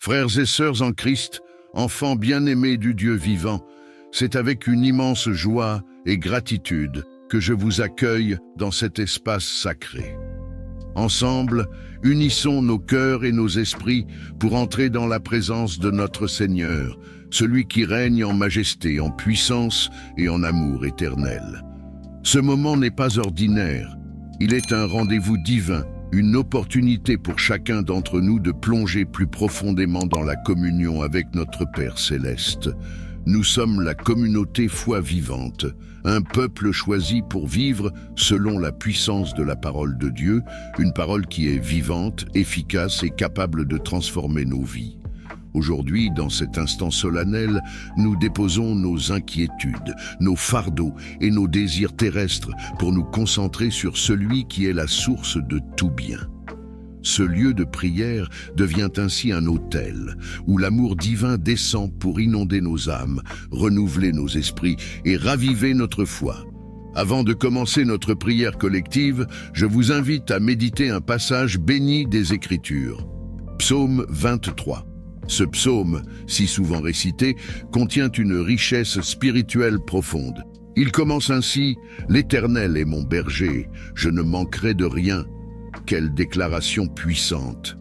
Frères et sœurs en Christ, enfants bien-aimés du Dieu vivant, c'est avec une immense joie et gratitude que je vous accueille dans cet espace sacré. Ensemble, unissons nos cœurs et nos esprits pour entrer dans la présence de notre Seigneur, celui qui règne en majesté, en puissance et en amour éternel. Ce moment n'est pas ordinaire, il est un rendez-vous divin, une opportunité pour chacun d'entre nous de plonger plus profondément dans la communion avec notre Père céleste. Nous sommes la communauté foi vivante, un peuple choisi pour vivre selon la puissance de la parole de Dieu, une parole qui est vivante, efficace et capable de transformer nos vies. Aujourd'hui, dans cet instant solennel, nous déposons nos inquiétudes, nos fardeaux et nos désirs terrestres pour nous concentrer sur celui qui est la source de tout bien. Ce lieu de prière devient ainsi un autel où l'amour divin descend pour inonder nos âmes, renouveler nos esprits et raviver notre foi. Avant de commencer notre prière collective, je vous invite à méditer un passage béni des Écritures. Psaume 23. Ce psaume, si souvent récité, contient une richesse spirituelle profonde. Il commence ainsi « L'Éternel est mon berger, je ne manquerai de rien ». Quelle déclaration puissante!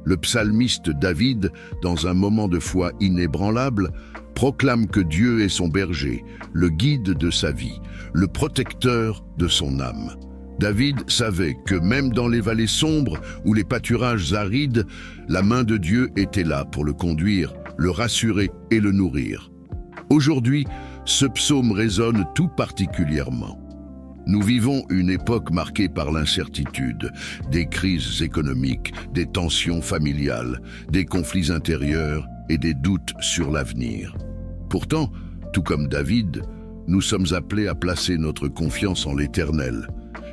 Le psalmiste David, dans un moment de foi inébranlable, proclame que Dieu est son berger, le guide de sa vie, le protecteur de son âme. David savait que même dans les vallées sombres ou les pâturages arides, la main de Dieu était là pour le conduire, le rassurer et le nourrir. Aujourd'hui, ce psaume résonne tout particulièrement. Nous vivons une époque marquée par l'incertitude, des crises économiques, des tensions familiales, des conflits intérieurs et des doutes sur l'avenir. Pourtant, tout comme David, nous sommes appelés à placer notre confiance en l'Éternel.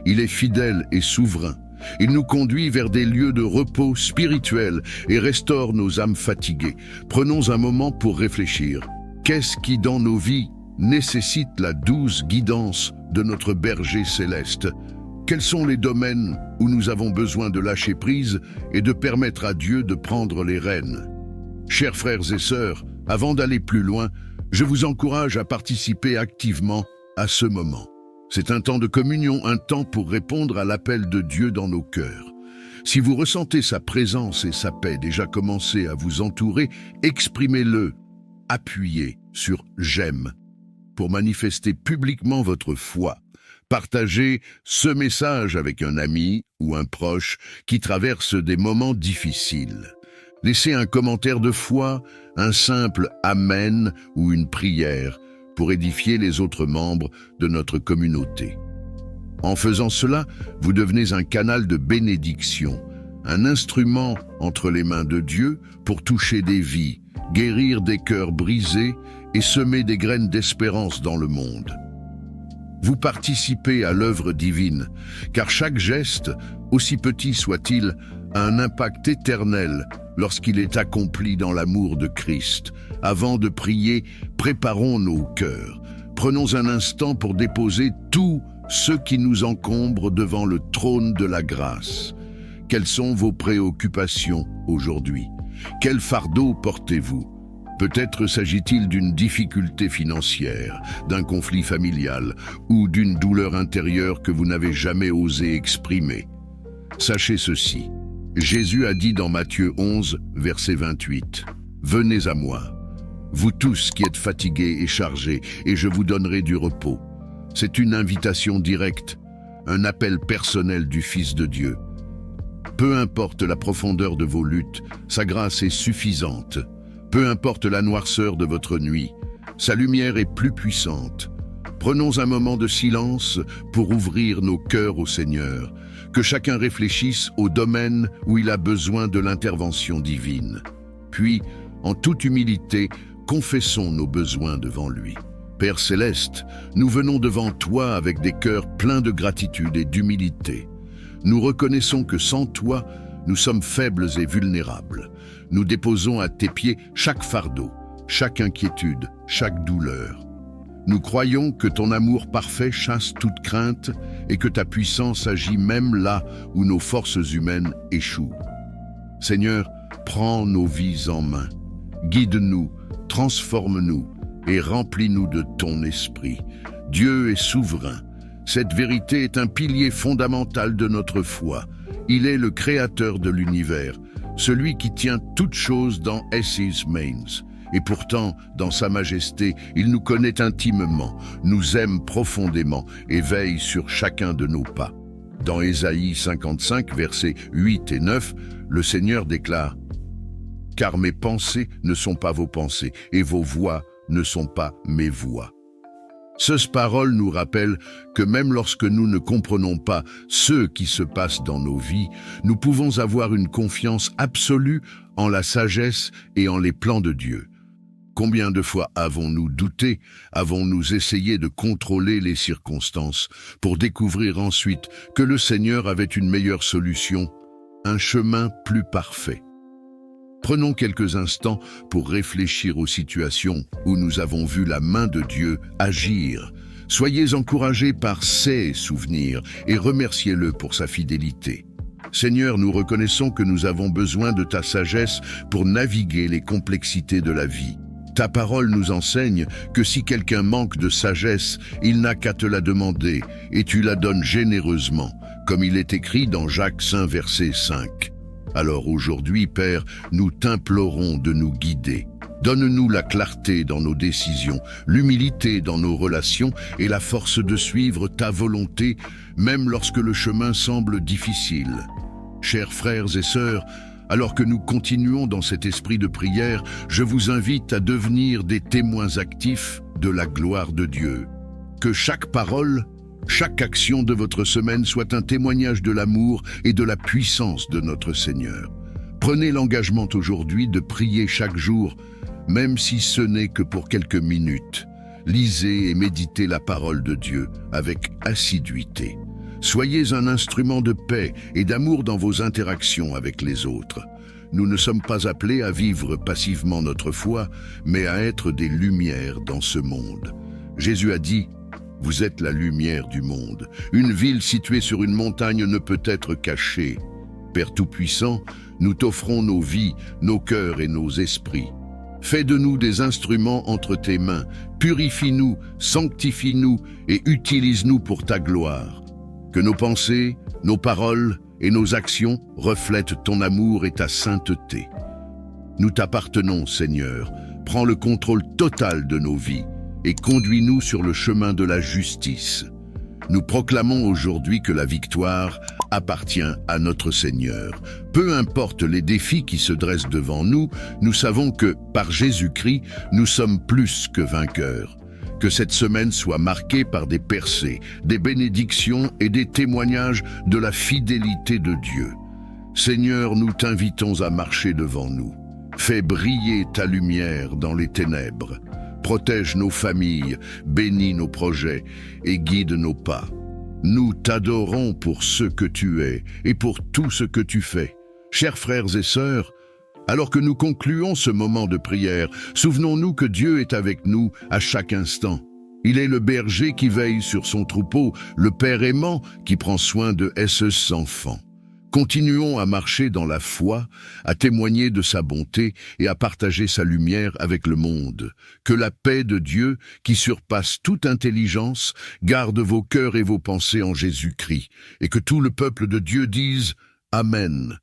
Il est fidèle et souverain. Il nous conduit vers des lieux de repos spirituel et restaure nos âmes fatiguées. Prenons un moment pour réfléchir. Qu'est-ce qui, dans nos vies, nécessite la douce guidance de notre berger céleste? Quels sont les domaines où nous avons besoin de lâcher prise et de permettre à Dieu de prendre les rênes? Chers frères et sœurs, avant d'aller plus loin, je vous encourage à participer activement à ce moment. C'est un temps de communion, un temps pour répondre à l'appel de Dieu dans nos cœurs. Si vous ressentez sa présence et sa paix déjà commencer à vous entourer, exprimez-le, appuyez sur « j'aime » pour manifester publiquement votre foi. Partagez ce message avec un ami ou un proche qui traverse des moments difficiles. Laissez un commentaire de foi, un simple « Amen » ou une prière pour édifier les autres membres de notre communauté. En faisant cela, vous devenez un canal de bénédiction, un instrument entre les mains de Dieu pour toucher des vies, guérir des cœurs brisés et semer des graines d'espérance dans le monde. Vous participez à l'œuvre divine, car chaque geste, aussi petit soit-il, a un impact éternel lorsqu'il est accompli dans l'amour de Christ. Avant de prier, préparons nos cœurs. Prenons un instant pour déposer tout ce qui nous encombre devant le trône de la grâce. Quelles sont vos préoccupations aujourd'hui? Quel fardeau portez-vous? Peut-être s'agit-il d'une difficulté financière, d'un conflit familial ou d'une douleur intérieure que vous n'avez jamais osé exprimer. Sachez ceci, Jésus a dit dans Matthieu 11, verset 28, « Venez à moi, vous tous qui êtes fatigués et chargés, et je vous donnerai du repos. » C'est une invitation directe, un appel personnel du Fils de Dieu. Peu importe la profondeur de vos luttes, sa grâce est suffisante. Peu importe la noirceur de votre nuit, sa lumière est plus puissante. Prenons un moment de silence pour ouvrir nos cœurs au Seigneur, que chacun réfléchisse au domaine où il a besoin de l'intervention divine. Puis, en toute humilité, confessons nos besoins devant lui. Père céleste, nous venons devant toi avec des cœurs pleins de gratitude et d'humilité. Nous reconnaissons que sans toi, nous sommes faibles et vulnérables. Nous déposons à tes pieds chaque fardeau, chaque inquiétude, chaque douleur. Nous croyons que ton amour parfait chasse toute crainte et que ta puissance agit même là où nos forces humaines échouent. Seigneur, prends nos vies en main. Guide-nous, transforme-nous et remplis-nous de ton esprit. Dieu est souverain. Cette vérité est un pilier fondamental de notre foi. Il est le créateur de l'univers, celui qui tient toutes choses dans His mains. Et pourtant, dans sa majesté, il nous connaît intimement, nous aime profondément et veille sur chacun de nos pas. Dans Ésaïe 55, versets 8 et 9, le Seigneur déclare « Car mes pensées ne sont pas vos pensées, et vos voix ne sont pas mes voix. » Cette parole nous rappelle que même lorsque nous ne comprenons pas ce qui se passe dans nos vies, nous pouvons avoir une confiance absolue en la sagesse et en les plans de Dieu. Combien de fois avons-nous douté, avons-nous essayé de contrôler les circonstances pour découvrir ensuite que le Seigneur avait une meilleure solution, un chemin plus parfait? Prenons quelques instants pour réfléchir aux situations où nous avons vu la main de Dieu agir. Soyez encouragés par ces souvenirs et remerciez-le pour sa fidélité. Seigneur, nous reconnaissons que nous avons besoin de ta sagesse pour naviguer les complexités de la vie. Ta parole nous enseigne que si quelqu'un manque de sagesse, il n'a qu'à te la demander et tu la donnes généreusement, comme il est écrit dans Jacques 5, verset 5. Alors aujourd'hui, Père, nous t'implorons de nous guider. Donne-nous la clarté dans nos décisions, l'humilité dans nos relations et la force de suivre ta volonté, même lorsque le chemin semble difficile. Chers frères et sœurs, alors que nous continuons dans cet esprit de prière, je vous invite à devenir des témoins actifs de la gloire de Dieu. Que chaque parole, chaque action de votre semaine soit un témoignage de l'amour et de la puissance de notre Seigneur. Prenez l'engagement aujourd'hui de prier chaque jour, même si ce n'est que pour quelques minutes. Lisez et méditez la parole de Dieu avec assiduité. Soyez un instrument de paix et d'amour dans vos interactions avec les autres. Nous ne sommes pas appelés à vivre passivement notre foi, mais à être des lumières dans ce monde. Jésus a dit « Vous êtes la lumière du monde. Une ville située sur une montagne ne peut être cachée. Père Tout-Puissant, nous t'offrons nos vies, nos cœurs et nos esprits. Fais de nous des instruments entre tes mains. Purifie-nous, sanctifie-nous et utilise-nous pour ta gloire. Que nos pensées, nos paroles et nos actions reflètent ton amour et ta sainteté. Nous t'appartenons, Seigneur. Prends le contrôle total de nos vies et conduis-nous sur le chemin de la justice. Nous proclamons aujourd'hui que la victoire appartient à notre Seigneur. Peu importe les défis qui se dressent devant nous, nous savons que, par Jésus-Christ, nous sommes plus que vainqueurs. Que cette semaine soit marquée par des percées, des bénédictions et des témoignages de la fidélité de Dieu. Seigneur, nous t'invitons à marcher devant nous. Fais briller ta lumière dans les ténèbres. Protège nos familles, bénis nos projets et guide nos pas. Nous t'adorons pour ce que tu es et pour tout ce que tu fais. Chers frères et sœurs, alors que nous concluons ce moment de prière, souvenons-nous que Dieu est avec nous à chaque instant. Il est le berger qui veille sur son troupeau, le Père aimant qui prend soin de ses enfants. Continuons à marcher dans la foi, à témoigner de sa bonté et à partager sa lumière avec le monde. Que la paix de Dieu, qui surpasse toute intelligence, garde vos cœurs et vos pensées en Jésus-Christ, et que tout le peuple de Dieu dise « Amen ».